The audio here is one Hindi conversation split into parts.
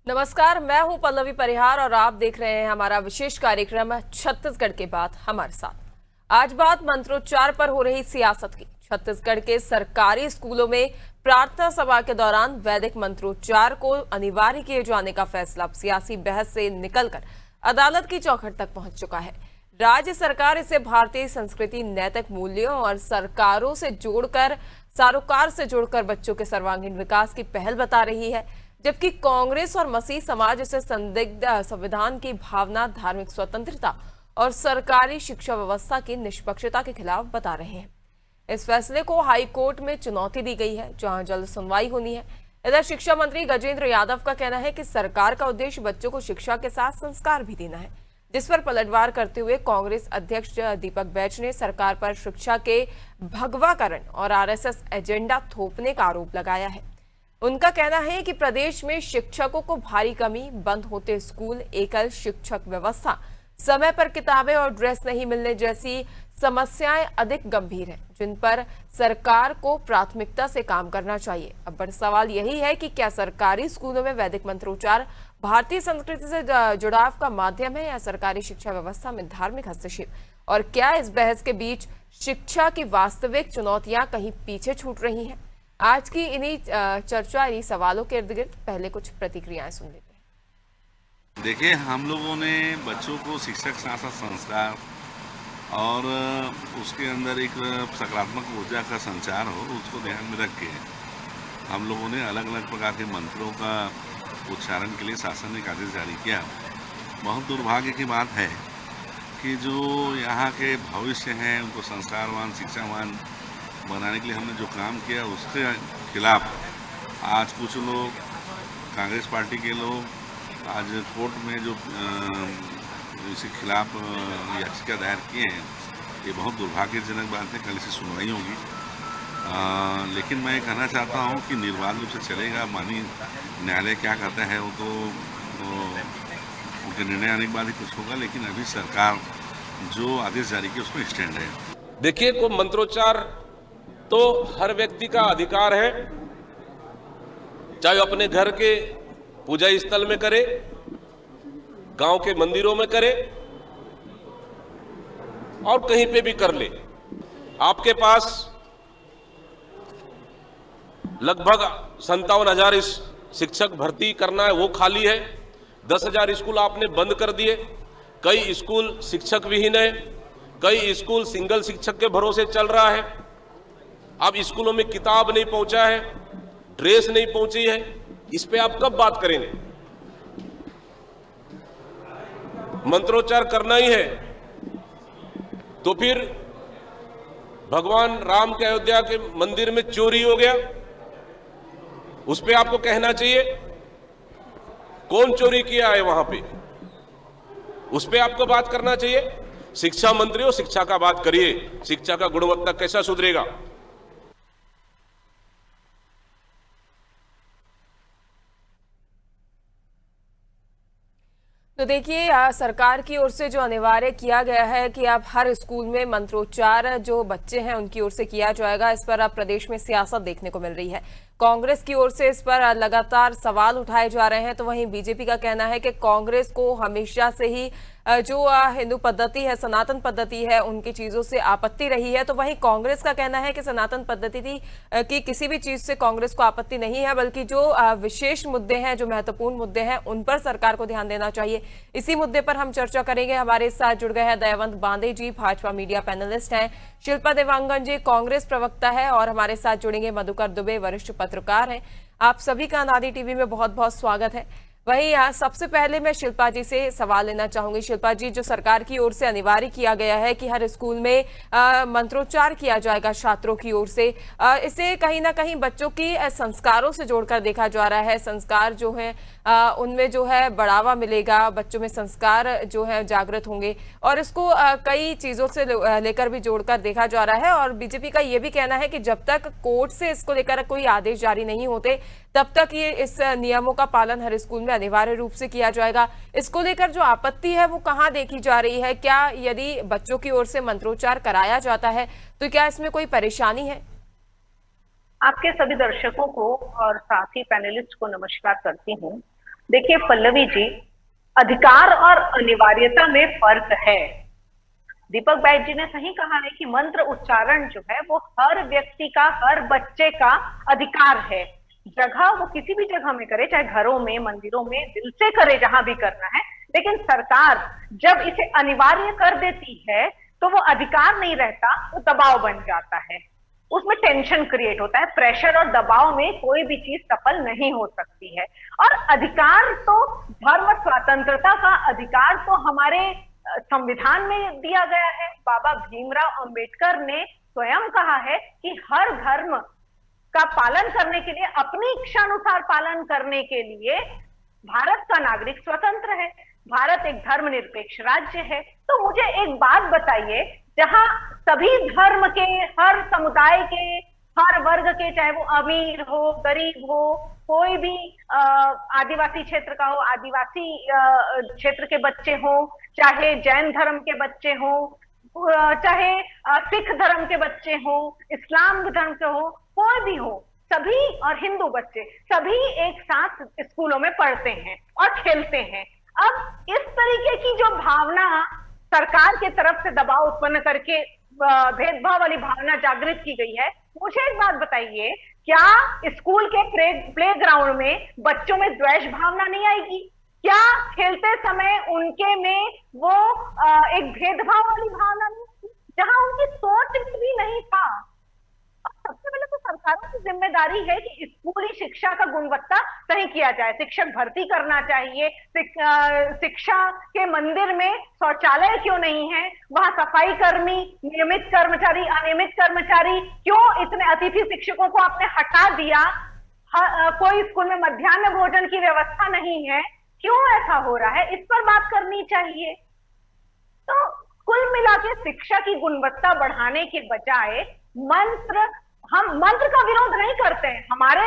नमस्कार, मैं हूं पल्लवी परिहार और आप देख रहे हैं हमारा विशेष कार्यक्रम छत्तीसगढ़ के बात हमारे साथ। आज बात मंत्रोच्चार पर हो रही सियासत की। छत्तीसगढ़ के सरकारी स्कूलों में प्रार्थना सभा के दौरान वैदिक मंत्रोच्चार को अनिवार्य किए जाने का फैसला अब सियासी बहस से निकलकर अदालत की चौखट तक पहुंच चुका है। राज्य सरकार इसे भारतीय संस्कृति, नैतिक मूल्यों और सरोकार से जोड़कर बच्चों के सर्वांगीण विकास की पहल बता रही है, जबकि कांग्रेस और मसीह समाज इसे संदिग्ध संविधान की भावना, धार्मिक स्वतंत्रता और सरकारी शिक्षा व्यवस्था की निष्पक्षता के खिलाफ बता रहे हैं। इस फैसले को हाई कोर्ट में चुनौती दी गई है, जहां जल्द सुनवाई होनी है। इधर शिक्षा मंत्री गजेंद्र यादव का कहना है कि सरकार का उद्देश्य बच्चों को शिक्षा के साथ संस्कार भी देना है, जिस पर पलटवार करते हुए कांग्रेस अध्यक्ष दीपक बैज ने सरकार पर शिक्षा के भगवाकरण और आरएसएस एजेंडा थोपने का आरोप लगाया है। उनका कहना है कि प्रदेश में शिक्षकों को भारी कमी, बंद होते स्कूल, एकल शिक्षक व्यवस्था, समय पर किताबें और ड्रेस नहीं मिलने जैसी समस्याएं अधिक गंभीर हैं, जिन पर सरकार को प्राथमिकता से काम करना चाहिए। अब बड़ा सवाल यही है कि क्या सरकारी स्कूलों में वैदिक मंत्रोच्चार भारतीय संस्कृति से जुड़ाव का माध्यम है या सरकारी शिक्षा व्यवस्था में धार्मिक हस्तक्षेप, और क्या इस बहस के बीच शिक्षा की वास्तविक चुनौतियां कहीं पीछे छूट रही हैं? आज की इन्हीं सवालों के इर्द गिर्द पहले कुछ प्रतिक्रियाएं सुन लेते हैं। देखिए, हम लोगों ने बच्चों को शिक्षा के साथ साथ संस्कार और उसके अंदर एक सकारात्मक ऊर्जा का संचार हो, उसको ध्यान में रख के हम लोगों ने अलग अलग प्रकार के मंत्रों का उच्चारण के लिए शासन ने एक आदेश जारी किया। बहुत दुर्भाग्य की बात है कि जो यहाँ के भविष्य हैं उनको संस्कारवान, शिक्षावान बनाने के लिए हमने जो काम किया उसके खिलाफ आज कुछ लोग, कांग्रेस पार्टी के लोग आज कोर्ट में जो इसके खिलाफ याचिका दायर किए हैं, ये बहुत दुर्भाग्यजनक बात है। कल इसे सुनवाई होगी, लेकिन मैं कहना चाहता हूँ कि निर्बाध रूप से चलेगा। माननीय न्यायालय क्या कहता है वो तो उनके निर्णय आने के बाद ही कुछ होगा, लेकिन अभी सरकार जो आदेश जारी किया उसमें स्टैंड है। देखिए, को मंत्रोच्चार तो हर व्यक्ति का अधिकार है, चाहे अपने घर के पूजा स्थल में करे, गांव के मंदिरों में करे और कहीं पे भी कर ले। आपके पास लगभग 57,000 शिक्षक भर्ती करना है, वो खाली है। 10,000 स्कूल आपने बंद कर दिए। कई स्कूल शिक्षक विहीन है, कई स्कूल सिंगल शिक्षक के भरोसे चल रहा है। अब स्कूलों में किताब नहीं पहुंचा है, ड्रेस नहीं पहुंची है, इस पे आप कब बात करेंगे? मंत्रोच्चार करना ही है तो फिर भगवान राम के अयोध्या के मंदिर में चोरी हो गया, उस पे आपको कहना चाहिए कौन चोरी किया है वहां पे, उस पे आपको बात करना चाहिए। शिक्षा मंत्री हो, शिक्षा का बात करिए। शिक्षा का गुणवत्ता कैसा सुधरेगा? तो देखिए, सरकार की ओर से जो अनिवार्य किया गया है कि अब हर स्कूल में मंत्रोच्चार जो बच्चे हैं उनकी ओर से किया जाएगा, इस पर अब प्रदेश में सियासत देखने को मिल रही है। कांग्रेस की ओर से इस पर लगातार सवाल उठाए जा रहे हैं, तो वहीं बीजेपी का कहना है कि कांग्रेस को हमेशा से ही जो हिंदू पद्धति है, सनातन पद्धति है, उनकी चीजों से आपत्ति रही है। तो वहीं कांग्रेस का कहना है कि सनातन पद्धति की किसी भी चीज से कांग्रेस को आपत्ति नहीं है, बल्कि जो विशेष मुद्दे हैं, जो महत्वपूर्ण मुद्दे हैं, उन पर सरकार को ध्यान देना चाहिए। इसी मुद्दे पर हम चर्चा करेंगे। हमारे साथ जुड़ गए हैं दयावंत बांदे जी, भाजपा मीडिया पैनलिस्ट हैं, शिल्पा देवांगन जी, कांग्रेस प्रवक्ता है, और हमारे साथ जुड़ेंगे मधुकर दुबे, वरिष्ठ पत्रकार हैं। आप सभी का अनादि टीवी में बहुत बहुत स्वागत है। वहीं यहाँ सबसे पहले मैं शिल्पा जी से सवाल लेना चाहूंगी। शिल्पा जी, जो सरकार की ओर से अनिवार्य किया गया है कि हर स्कूल में मंत्रोच्चार किया जाएगा छात्रों की ओर से, इसे कहीं ना कहीं बच्चों की संस्कारों से जोड़कर देखा जा रहा है। संस्कार जो है उनमें जो है बढ़ावा मिलेगा, बच्चों में संस्कार जो है जागृत होंगे, और इसको कई चीजों से लेकर भी जोड़कर देखा जा रहा है। और बीजेपी का ये भी कहना है कि जब तक कोर्ट से इसको लेकर कोई आदेश जारी नहीं होते, तब तक ये इस नियमों का पालन हर स्कूल में अनिवार्य रूप से किया जाएगा। इसको लेकर जो आपत्ति है वो कहाँ देखी जा रही है? क्या यदि बच्चों की ओर से मंत्रोच्चार कराया जाता है तो क्या इसमें कोई परेशानी है? आपके सभी दर्शकों को और साथ ही पैनलिस्ट को नमस्कार करती हूँ। देखिए पल्लवी जी, अधिकार और अनिवार्यता में फर्क है। दीपक बैज जी ने सही कहा है कि मंत्र उच्चारण जो है वो हर व्यक्ति का, हर बच्चे का अधिकार है। जगह वो किसी भी जगह में करे, चाहे घरों में, मंदिरों में, दिल से करे, जहां भी करना है। लेकिन सरकार जब इसे अनिवार्य कर देती है तो वो अधिकार नहीं रहता, वो दबाव बन जाता है। उसमें टेंशन क्रिएट होता है, प्रेशर और दबाव में कोई भी चीज सफल नहीं हो सकती है। और अधिकार तो, धर्म स्वतंत्रता का अधिकार तो हमारे संविधान में दिया गया है। बाबा भीमराव अंबेडकर ने स्वयं कहा है कि हर धर्म का पालन करने के लिए, अपनी इच्छानुसार पालन करने के लिए भारत का नागरिक स्वतंत्र है। भारत एक धर्मनिरपेक्ष राज्य है। तो मुझे एक बात बताइए, जहां सभी धर्म के, हर समुदाय के, हर वर्ग के, चाहे वो अमीर हो, गरीब हो, कोई भी आदिवासी क्षेत्र का हो, आदिवासी क्षेत्र के बच्चे हो, चाहे जैन धर्म के बच्चे हो, चाहे सिख धर्म के बच्चे हो, इस्लाम धर्म के हो, कोई भी हो, सभी, और हिंदू बच्चे सभी एक साथ स्कूलों में पढ़ते हैं और खेलते हैं। अब इस तरीके की जो भावना सरकार के तरफ से दबाव उत्पन्न करके भेदभाव वाली भावना जागृत की गई है, मुझे एक बात बताइए, क्या स्कूल के प्ले ग्राउंड में बच्चों में द्वेष भावना नहीं आएगी? क्या खेलते समय उनके में वो एक भेदभाव वाली भावना नहीं थी, जहां उनकी सोच में भी नहीं था? सबसे पहले तो सरकारों की जिम्मेदारी है कि स्कूली शिक्षा का गुणवत्ता सही किया जाए। शिक्षक भर्ती करना चाहिए। शिक्षा के मंदिर में शौचालय क्यों नहीं है? वहां सफाई कर्मी, नियमित कर्मचारी, अनियमित कर्मचारी, क्यों इतने अतिथि शिक्षकों को आपने हटा दिया? कोई स्कूल में मध्याह्न भोजन की व्यवस्था नहीं है, क्यों ऐसा हो रहा है? इस पर बात करनी चाहिए। तो कुल मिला के शिक्षा की गुणवत्ता बढ़ाने के बजाय हम मंत्र का विरोध नहीं करते हैं। हमारे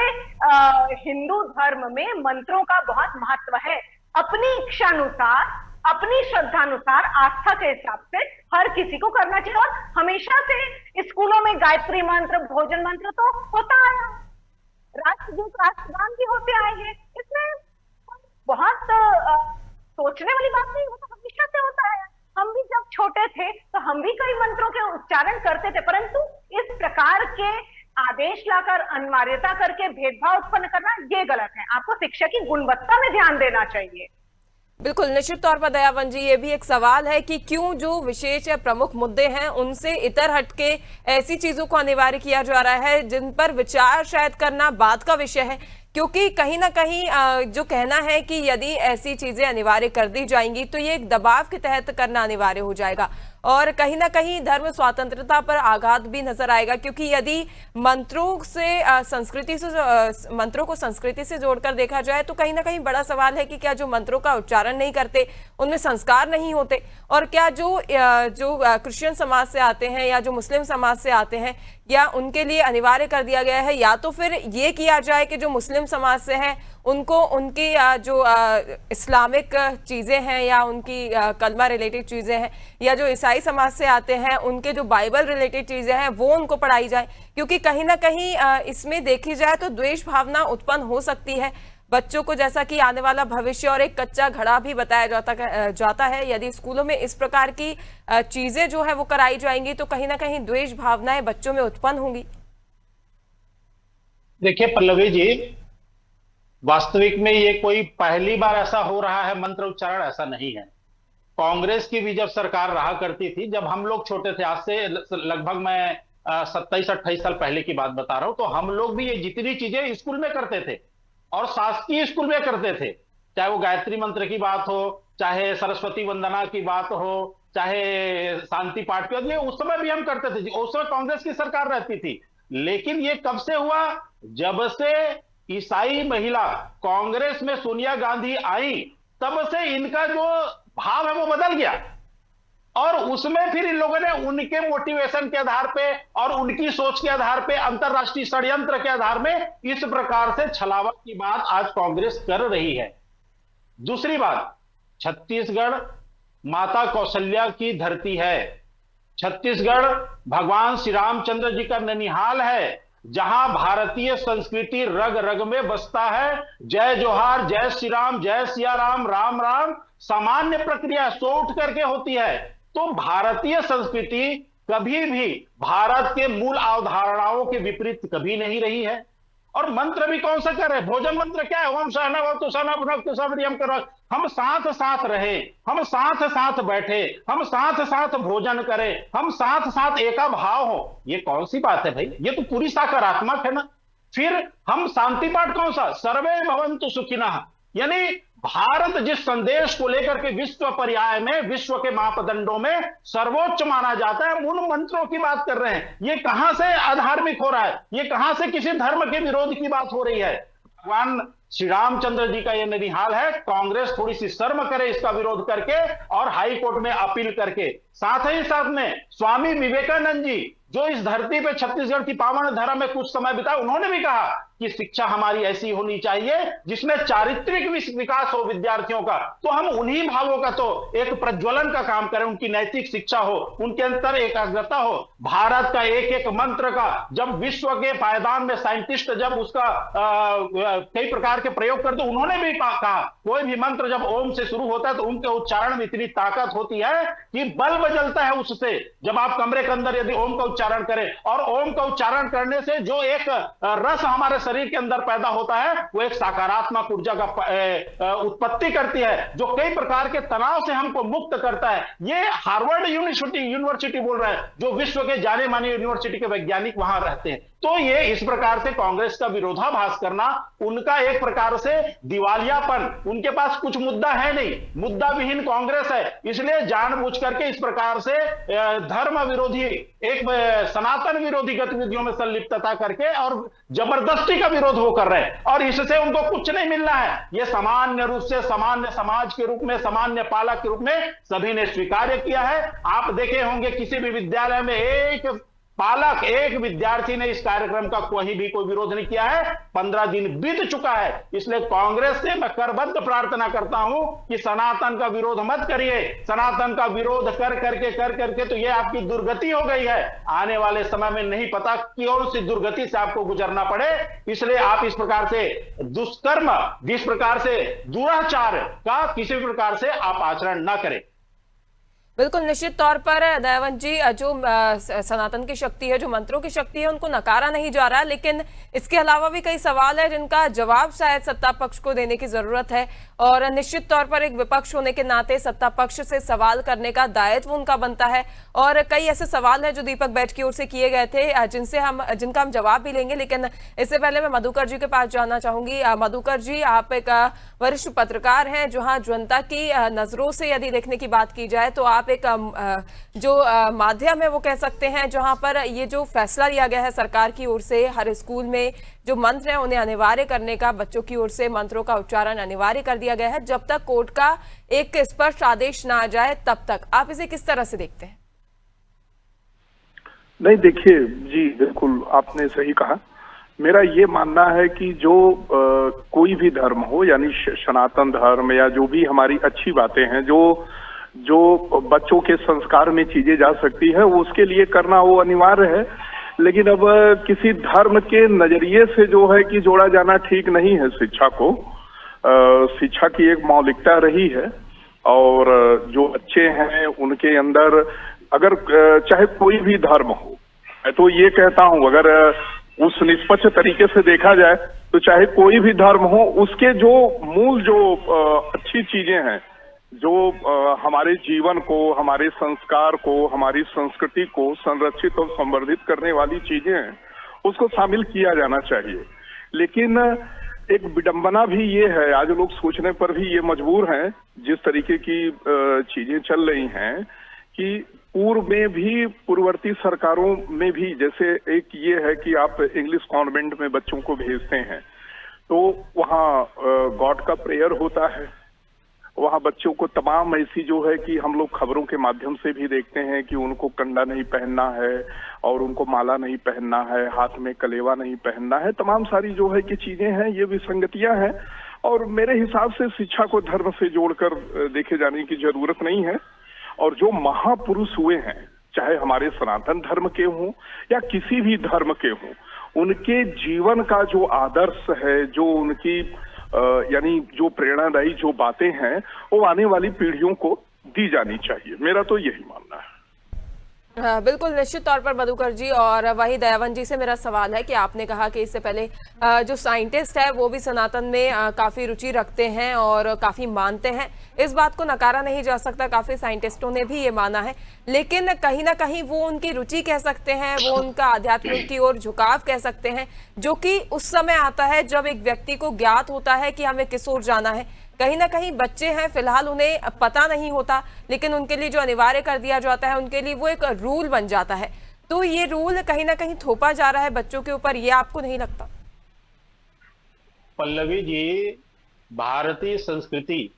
हिंदू धर्म में मंत्रों का बहुत महत्व है। अपनी इच्छानुसार, अपनी श्रद्धानुसार, आस्था के हिसाब से हर किसी को करना चाहिए। और हमेशा से स्कूलों में गायत्री मंत्र, भोजन मंत्र तो होता आया, राष्ट्रगीत, राष्ट्रगान भी होते आए हैं। इसमें बहुत सोचने वाली बात नहीं, वो तो हमेशा से होता है। हम भी जब छोटे थे तो हम भी कई मंत्रों के उच्चारण करते थे, परंतु इस प्रकार के आदेश लाकर अनिवार्यता करके भेदभाव उत्पन्न करना ये गलत है। आपको शिक्षा की गुणवत्ता में ध्यान देना चाहिए। बिल्कुल, निश्चित तौर पर दयावन जी, ये भी एक सवाल है कि क्यों जो विशेष या प्रमुख मुद्दे हैं उनसे इतर हटके ऐसी चीजों को अनिवार्य किया जा रहा है जिन पर विचार शायद करना बाद का विषय है। क्योंकि कहीं ना कहीं जो कहना है कि यदि ऐसी चीजें अनिवार्य कर दी जाएंगी तो ये एक दबाव के तहत करना अनिवार्य हो जाएगा और कहीं ना कहीं धर्म स्वतंत्रता पर आघात भी नजर आएगा। क्योंकि यदि मंत्रों को संस्कृति से जोड़कर देखा जाए तो कहीं ना कहीं बड़ा सवाल है कि क्या जो मंत्रों का उच्चारण नहीं करते उनमें संस्कार नहीं होते, और क्या जो क्रिश्चियन समाज से आते हैं या जो मुस्लिम समाज से आते हैं, या उनके लिए अनिवार्य कर दिया गया है, या तो फिर ये किया जाए कि जो मुस्लिम समाज से हैं उनको उनकी जो इस्लामिक चीज़ें हैं या उनकी कलमा रिलेटेड चीज़ें हैं, या जो ईसाई समाज से आते हैं उनके जो बाइबल रिलेटेड चीज़ें हैं वो उनको पढ़ाई जाए। क्योंकि कहीं ना कहीं इसमें देखी जाए तो द्वेष भावना उत्पन्न हो सकती है बच्चों को, जैसा कि आने वाला भविष्य और एक कच्चा घड़ा भी बताया जाता है। यदि स्कूलों में इस प्रकार की चीज़ें जो है वो कराई जाएंगी तो कहीं ना कहीं द्वेष भावनाएं बच्चों में उत्पन्न होंगी। देखिए पल्लवी जी, वास्तविक में ये कोई पहली बार ऐसा हो रहा है मंत्र उच्चारण, ऐसा नहीं है। कांग्रेस की भी जब सरकार रहा करती थी, जब हम लोग छोटे थे, आज से लगभग मैं 27-28 साल पहले की बात बता रहा हूं, तो हम लोग भी ये जितनी चीजें स्कूल में करते थे और शासकीय स्कूल में करते थे, चाहे वो गायत्री मंत्र की बात हो, चाहे सरस्वती वंदना की बात हो, चाहे शांति पाठ की, ये उस समय भी हम करते थे। उस समय कांग्रेस की सरकार रहती थी। लेकिन ये कब से हुआ? जब से ईसाई महिला कांग्रेस में सोनिया गांधी आई, तब से इनका जो भाव है वो बदल गया। और उसमें फिर इन लोगों ने उनके मोटिवेशन के आधार पे और उनकी सोच के आधार पे, अंतरराष्ट्रीय षड्यंत्र के आधार में इस प्रकार से छलावा की बात आज कांग्रेस कर रही है। दूसरी बात, छत्तीसगढ़ माता कौशल्या की धरती है। छत्तीसगढ़ भगवान श्री रामचंद्र जी का ननिहाल है। जहां भारतीय संस्कृति रग रग में बसता है। जय जोहार, जय श्री राम, जय सिया राम, राम राम सामान्य प्रक्रिया सो उठ करके होती है। तो भारतीय संस्कृति कभी भी भारत के मूल अवधारणाओं के विपरीत कभी नहीं रही है। और मंत्र भी कौन सा कर रहे? भोजन मंत्र क्या है? ओम सहना भवतु सहना भुनक्तु सह वीर्यं करवावहै। हम साथ साथ रहे, हम साथ साथ बैठे, हम साथ साथ भोजन करें, हम साथ साथ एका भाव हो। ये कौन सी बात है भाई? ये तो पूरी सकारात्मक है ना। फिर हम शांति पाठ कौन सा? सर्वे भवन्तु सुखिनः, यानी भारत जिस संदेश को लेकर के विश्व पर्याय में, विश्व के मापदंडों में सर्वोच्च माना जाता है, उन मंत्रों की बात कर रहे हैं। ये कहां से अधार्मिक हो रहा है? ये कहां से किसी धर्म के विरोध की बात हो रही है? भगवान श्री रामचंद्र जी का यह निहाल है। कांग्रेस थोड़ी सी शर्म करे इसका विरोध करके और हाई कोर्ट में अपील करके। साथ ही साथ में स्वामी विवेकानंद जी जो इस धरती पे छत्तीसगढ़ की पावन धरा में कुछ समय बिताया, उन्होंने भी कहा कि शिक्षा हमारी ऐसी होनी चाहिए जिसमें चारित्रिक विकास हो विद्यार्थियों का। तो हम उन्हीं भावों का तो एक प्रज्वलन का काम करें, उनकी नैतिक शिक्षा हो, उनके अंतर एकाग्रता हो। भारत का एक एक मंत्र का जब विश्व के पायदान में साइंटिस्ट जब उसका कई प्रकार के प्रयोग करते, उन्होंने भी कहा कोई भी मंत्र जब ओम से शुरू होता है तो उनके उच्चारण में इतनी ताकत होती है कि बल्ब जलता है उससे। जब आप कमरे के अंदर यदि ओम का उच्चारण करें, और ओम का उच्चारण करने से जो एक रस हमारे शरीर के अंदर पैदा होता है, वो एक सकारात्मक ऊर्जा का उत्पत्ति करती है जो कई प्रकार के तनाव से हमको मुक्त करता है। ये हार्वर्ड यूनिवर्सिटी बोल रहा है, जो विश्व के जाने माने यूनिवर्सिटी के वैज्ञानिक वहां रहते हैं। तो ये इस प्रकार से कांग्रेस का विरोधाभास करना, उनका एक प्रकार से दिवालियापन, उनके पास कुछ मुद्दा है नहीं, मुद्दा विहीन कांग्रेस है। इसलिए जानबूझ करके इस प्रकार से धर्म विरोधी, एक सनातन विरोधी गतिविधियों में संलिप्तता करके और जबरदस्ती का विरोध वो कर रहे हैं, और इससे उनको कुछ नहीं मिलना है। ये सामान्य रूप से सामान्य समाज के रूप में, सामान्य पालक के रूप में सभी ने स्वीकार किया है। आप देखे होंगे किसी भी विद्यालय में एक पालक, एक विद्यार्थी ने इस कार्यक्रम का कोई विरोध नहीं किया है। 15 दिन बीत चुका है। इसलिए कांग्रेस से मैं करबद्ध प्रार्थना करता हूं कि सनातन का विरोध मत करिए। सनातन का विरोध कर करके तो ये आपकी दुर्गति हो गई है। आने वाले समय में नहीं पता कौन सी दुर्गति से आपको गुजरना पड़े। इसलिए आप इस प्रकार से दुष्कर्म, जिस प्रकार से दुराचार का किसी भी प्रकार से आप आचरण न करें। बिल्कुल, निश्चित तौर पर दयावंत जी, जो सनातन की शक्ति है, जो मंत्रों की शक्ति है, उनको नकारा नहीं जा रहा, लेकिन इसके अलावा भी कई सवाल है जिनका जवाब शायद सत्ता पक्ष को देने की जरूरत है। और निश्चित तौर पर एक विपक्ष होने के नाते सत्ता पक्ष से सवाल करने का दायित्व उनका बनता है। और कई ऐसे सवाल है जो दीपक बैठ की ओर से किए गए थे जिनका हम जवाब भी लेंगे, लेकिन इससे पहले मैं मधुकर जी के पास जाना चाहूंगी। मधुकर जी, आप एक वरिष्ठ पत्रकार हैं। जहां जनता की नजरों से यदि देखने की बात की जाए तो आप एक जो माध्यम है वो कह सकते हैं, जहां पर ये जो फैसला लिया गया है सरकार की ओर से हर स्कूल में जो मंत्र है उन्हें अनिवार्य करने का, बच्चों की ओर से मंत्रों का उच्चारण अनिवार्य कर दिया गया है, जब तक कोर्ट का एक स्पष्ट आदेश ना आ जाए तब तक, आप इसे किस तरह से देखते हैं? नहीं, देखिए जी, बिल्कुल आपने सही कहा। मेरा ये मानना है कि जो कोई भी धर्म हो, यानी सनातन धर्म या जो भी हमारी अच्छी बातें हैं, जो बच्चों के संस्कार में चीजें जा सकती है, उसके लिए करना वो अनिवार्य है। लेकिन अब किसी धर्म के नजरिए से जो है कि जोड़ा जाना ठीक नहीं है शिक्षा को। शिक्षा की एक मौलिकता रही है, और जो बच्चे हैं उनके अंदर अगर चाहे कोई भी धर्म हो, मैं तो ये कहता हूं अगर उस निष्पक्ष तरीके से देखा जाए तो चाहे कोई भी धर्म हो, उसके जो मूल जो अच्छी चीजें हैं, जो हमारे जीवन को, हमारे संस्कार को, हमारी संस्कृति को संरक्षित और संवर्धित करने वाली चीजें हैं, उसको शामिल किया जाना चाहिए। लेकिन एक विडंबना भी ये है, आज लोग सोचने पर भी ये मजबूर हैं, जिस तरीके की चीजें चल रही हैं, कि पूर्व में भी, पूर्ववर्ती सरकारों में भी, जैसे एक ये है कि आप इंग्लिश कॉन्वेंट में बच्चों को भेजते हैं तो वहाँ गॉड का प्रेयर होता है, वहाँ बच्चों को तमाम ऐसी जो है कि हम लोग खबरों के माध्यम से भी देखते हैं कि उनको कंडा नहीं पहनना है और उनको माला नहीं पहनना है, हाथ में कलेवा नहीं पहनना है, तमाम सारी जो है कि चीजें हैं, ये विसंगतियां हैं। और मेरे हिसाब से शिक्षा को धर्म से जोड़कर देखे जाने की जरूरत नहीं है। और जो महापुरुष हुए हैं, चाहे हमारे सनातन धर्म के हों या किसी भी धर्म के हों, उनके जीवन का जो आदर्श है, जो उनकी यानी जो प्रेरणादायी जो बातें हैं, वो आने वाली पीढ़ियों को दी जानी चाहिए। मेरा तो यही मानना है। बिल्कुल, निश्चित तौर पर मधुकर जी। और वही दयावन जी से मेरा सवाल है कि आपने कहा कि इससे पहले जो साइंटिस्ट है वो भी सनातन में काफी रुचि रखते हैं और काफी मानते हैं, इस बात को नकारा नहीं जा सकता, काफी साइंटिस्टों ने भी ये माना है। लेकिन कहीं ना कहीं वो उनकी रुचि कह सकते हैं, वो उनका आध्यात्मिक की ओर झुकाव कह सकते हैं, जो कि उस समय आता है जब एक व्यक्ति को ज्ञात होता है कि हमें किस ओर जाना है। कहीं ना कहीं बच्चे हैं, फिलहाल उन्हें पता नहीं होता, लेकिन उनके लिए जो अनिवार्य कर दिया जाता है, उनके लिए वो एक रूल बन जाता है। तो ये रूल कहीं ना कहीं थोपा जा रहा है बच्चों के ऊपर, ये आपको नहीं लगता? पल्लवी जी, भारतीय संस्कृति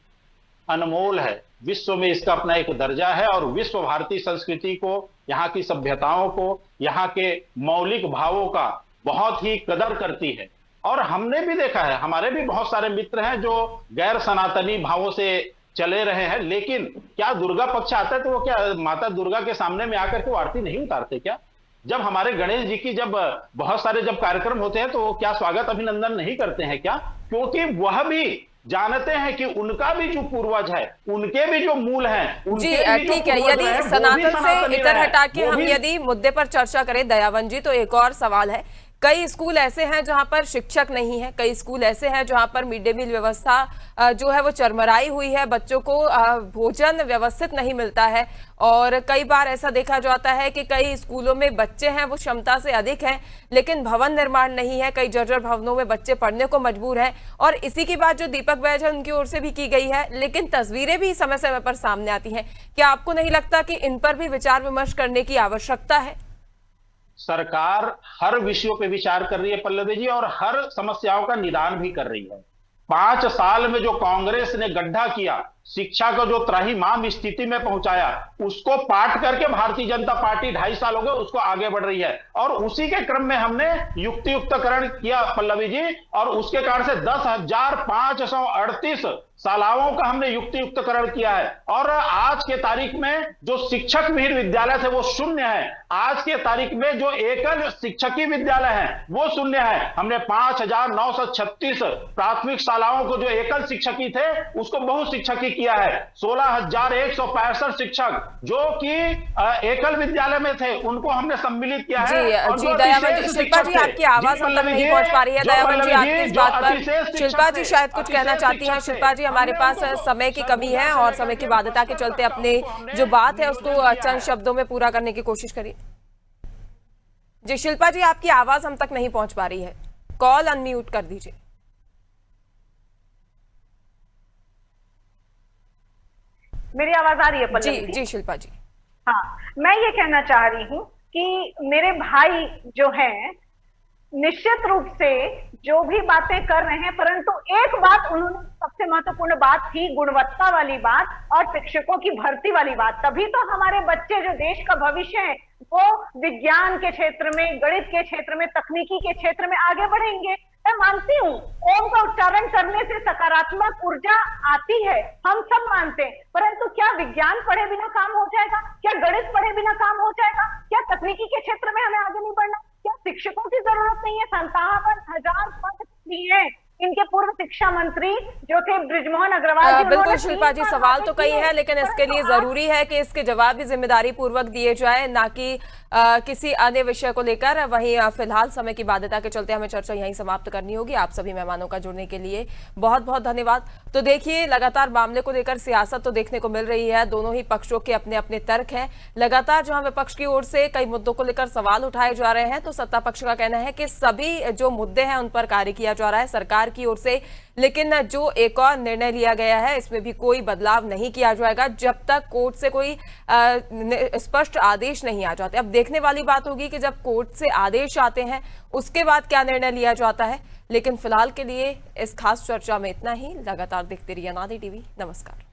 अनमोल है, विश्व में इसका अपना एक दर्जा है और विश्व भारतीय संस्कृति को, यहाँ की सभ्यताओं को, यहाँ के मौलिक भावों का बहुत ही कदर करती है। और हमने भी देखा है, हमारे भी बहुत सारे मित्र हैं जो गैर सनातनी भावों से चले रहे हैं, लेकिन क्या दुर्गा पक्ष आता है तो वो क्या माता दुर्गा के सामने में आकर के वो आरती नहीं उतारते क्या? जब हमारे गणेश जी की जब बहुत सारे जब कार्यक्रम होते हैं तो वो क्या स्वागत अभिनंदन नहीं करते हैं क्या? क्योंकि वह भी जानते हैं कि उनका भी जो पूर्वज है, उनके भी जो मूल हैं, जी ठीक है। यदि सनातन से इतर हटा के हम यदि मुद्दे पर चर्चा करें दयावन जी, तो एक और सवाल है, कई स्कूल ऐसे हैं जहां पर शिक्षक नहीं है, कई स्कूल ऐसे हैं जहां पर मिड डे मील व्यवस्था जो है वो चरमराई हुई है, बच्चों को भोजन व्यवस्थित नहीं मिलता है। और कई बार ऐसा देखा जाता है कि कई स्कूलों में बच्चे हैं वो क्षमता से अधिक हैं, लेकिन भवन निर्माण नहीं है, कई जर्जर भवनों में बच्चे पढ़ने को मजबूर हैं। और इसी की बात जो दीपक बैज है उनकी ओर से भी की गई है, लेकिन तस्वीरें भी समय समय पर सामने आती हैं। क्या आपको नहीं लगता कि इन पर भी विचार विमर्श करने की आवश्यकता है? सरकार हर विषयों पे विचार कर रही है पल्लवी जी, और हर समस्याओं का निदान भी कर रही है। 5 साल में जो कांग्रेस ने गड्ढा किया, शिक्षा को जो त्राहिमाम स्थिति में पहुंचाया, उसको पाट करके भारतीय जनता पार्टी 2.5 साल हो गए उसको आगे बढ़ रही है। और उसी के क्रम में हमने युक्तियुक्तकरण किया पल्लवी जी, और उसके कारण से 10,538 शालाओं का हमने युक्तियुक्तकरण किया है। और आज के तारीख में जो शिक्षक विहीन विद्यालय थे वो शून्य है। आज के तारीख में जो एकल शिक्षकीय विद्यालय है वो शून्य है। हमने 5,936 प्राथमिक शालाओं को जो एकल शिक्षकीय थे उसको बहुशिक्षकीय किया है। 16,165 शिक्षक जो कि एकल विद्यालय में थे उनको हमने सम्मिलित किया है। जी दयावन जी, शिल्पा जी आपकी आवाज हम तक नहीं पहुंच पा रही है। दयावन जी आपकी इस बात पर शिल्पा जी शायद कुछ कहना चाहती हैं। शिल्पा जी, हमारे पास समय की कमी है और समय की बाध्यता के चलते अपने जो बात है उसको चंद शब्दों में पूरा करने की कोशिश करिए। जी शिल्पा जी, आपकी आवाज हम तक नहीं पहुंच पा रही है, कॉल अनम्यूट कर दीजिए। मेरी आवाज आ रही है पल्लवी? जी शिल्पा जी। हाँ, मैं ये कहना चाह रही हूँ कि मेरे भाई जो हैं निश्चित रूप से जो भी बातें कर रहे हैं, परंतु एक बात उन्होंने सबसे महत्वपूर्ण बात थी, गुणवत्ता वाली बात और शिक्षकों की भर्ती वाली बात। तभी तो हमारे बच्चे जो देश का भविष्य है वो विज्ञान के क्षेत्र में, गणित के क्षेत्र में, तकनीकी के क्षेत्र में आगे बढ़ेंगे। मैं मानती हूँ ओम का उच्चारण करने से सकारात्मक ऊर्जा आती है, हम सब मानते हैं, परंतु क्या विज्ञान पढ़े बिना काम हो जाएगा? क्या गणित पढ़े बिना काम हो जाएगा? क्या तकनीकी के क्षेत्र में हमें आगे नहीं बढ़ना? क्या शिक्षकों की जरूरत नहीं है? 57,000 पद भी हैं। इनके पूर्व शिक्षा मंत्री जो थे बृजमोहन अग्रवाल जी, बिल्कुल शिल्पा जी, सवाल तो कई है, लेकिन इसके लिए जरूरी है कि इसके जवाब भी जिम्मेदारी पूर्वक दिए जाए, ना कि किसी अन्य विषय को लेकर। वहीं फिलहाल समय की बाध्यता के चलते हमें चर्चा यहीं समाप्त करनी होगी। आप सभी मेहमानों का जुड़ने के लिए बहुत बहुत धन्यवाद। तो देखिए, लगातार मामले को लेकर सियासत तो देखने को मिल रही है, दोनों ही पक्षों के अपने अपने तर्क हैं। लगातार जहां विपक्ष की ओर से कई मुद्दों को लेकर सवाल उठाए जा रहे हैं, तो सत्ता पक्ष का कहना है कि सभी जो मुद्दे हैं उन पर कार्य किया जा रहा है सरकार की ओर से। लेकिन जो एक और निर्णय लिया गया है इसमें भी कोई बदलाव नहीं किया जाएगा जब तक कोर्ट से कोई स्पष्ट आदेश नहीं आ जाते। अब देखने वाली बात होगी कि जब कोर्ट से आदेश आते हैं उसके बाद क्या निर्णय लिया जाता है। लेकिन फिलहाल के लिए इस खास चर्चा में इतना ही। लगातार देखते रहिए अनादि टीवी। नमस्कार।